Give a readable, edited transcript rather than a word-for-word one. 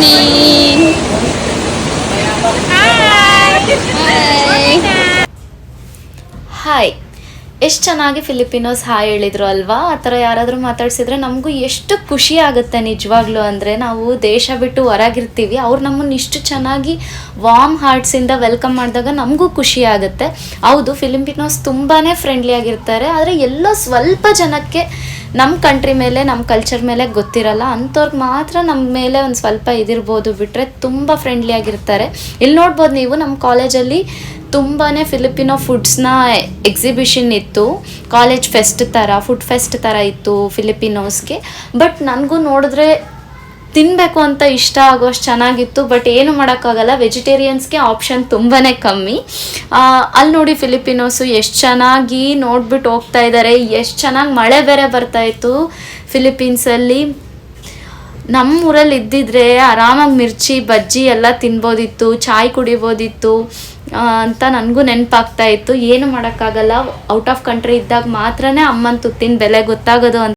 Morning. Hi. ಎಷ್ಟು ಚೆನ್ನಾಗಿ ಫಿಲಿಪಿನೋಸ್ hi ಹೇಳಿದ್ರು ಅಲ್ವಾ? ಆ ಥರ ಯಾರಾದರೂ ಮಾತಾಡ್ಸಿದ್ರೆ ನಮಗೂ ಎಷ್ಟು ಖುಷಿ ಆಗುತ್ತೆ ನಿಜವಾಗ್ಲೂ. ಅಂದರೆ ನಾವು ದೇಶ ಬಿಟ್ಟು ಹೊರಗಿರ್ತೀವಿ, ಅವ್ರು ನಮ್ಮನ್ನು ಇಷ್ಟು ಚೆನ್ನಾಗಿ ವಾರ್ಮ್ ಹಾರ್ಟ್ಸಿಂದ ವೆಲ್ಕಮ್ ಮಾಡಿದಾಗ ನಮಗೂ ಖುಷಿ ಆಗುತ್ತೆ. ಹೌದು, ಫಿಲಿಪಿನೋಸ್ ತುಂಬಾ ಫ್ರೆಂಡ್ಲಿ ಆಗಿರ್ತಾರೆ. ಆದರೆ ಎಲ್ಲೋ ಸ್ವಲ್ಪ ಜನಕ್ಕೆ ನಮ್ಮ ಕಂಟ್ರಿ ಮೇಲೆ, ನಮ್ಮ ಕಲ್ಚರ್ ಮೇಲೆ ಗೊತ್ತಿರಲ್ಲ. ಅಂಥವ್ರಿಗೆ ಮಾತ್ರ ನಮ್ಮ ಮೇಲೆ ಒಂದು ಸ್ವಲ್ಪ ಇದಿರ್ಬೋದು, ಬಿಟ್ಟರೆ ತುಂಬ ಫ್ರೆಂಡ್ಲಿ ಆಗಿರ್ತಾರೆ. ಇಲ್ಲಿ ನೋಡ್ಬೋದು ನೀವು, ನಮ್ಮ ಕಾಲೇಜಲ್ಲಿ ತುಂಬಾ ಫಿಲಿಪಿನೋ ಫುಡ್ಸ್ನ ಎಕ್ಸಿಬಿಷನ್ ಇತ್ತು. ಕಾಲೇಜ್ ಫೆಸ್ಟ್ ಥರ, ಫುಡ್ ಫೆಸ್ಟ್ ಥರ ಇತ್ತು ಫಿಲಿಪಿನೋಸ್ಗೆ. ಬಟ್ ನನಗೂ ನೋಡಿದ್ರೆ ತಿನ್ನಬೇಕು ಅಂತ ಇಷ್ಟ ಆಗೋಷ್ಟು ಚೆನ್ನಾಗಿತ್ತು. ಬಟ್ ಏನು ಮಾಡೋಕ್ಕಾಗಲ್ಲ, ವೆಜಿಟೇರಿಯನ್ಸ್ಗೆ ಆಪ್ಷನ್ ತುಂಬಾ ಕಮ್ಮಿ. ಅಲ್ಲಿ ನೋಡಿ ಫಿಲಿಪಿನೋಸು ಎಷ್ಟು ಚೆನ್ನಾಗಿ ನೋಡ್ಬಿಟ್ಟು ಹೋಗ್ತಾ ಇದ್ದಾರೆ. ಎಷ್ಟು ಚೆನ್ನಾಗಿ ಮಳೆ ಬೇರೆ ಬರ್ತಾಯಿತ್ತು ಫಿಲಿಪೀನ್ಸಲ್ಲಿ. ನಮ್ಮ ಊರಲ್ಲಿ ಇದ್ದಿದ್ರೆ ಆರಾಮಾಗಿ ಮಿರ್ಚಿ ಬಜ್ಜಿ ಎಲ್ಲ ತಿನ್ಬೋದಿತ್ತು, ಚಾಯ್ ಕುಡಿಬೋದಿತ್ತು ಅಂತ ನನಗೂ ನೆನಪಾಗ್ತಾ ಇತ್ತು. ಏನು ಮಾಡೋಕ್ಕಾಗಲ್ಲ, ಔಟ್ ಆಫ್ ಕಂಟ್ರಿ ಇದ್ದಾಗ ಮಾತ್ರನೇ ಅಮ್ಮನ ತುತ್ತಿನ ಬೆಲೆ ಗೊತ್ತಾಗೋದು ಅಂತ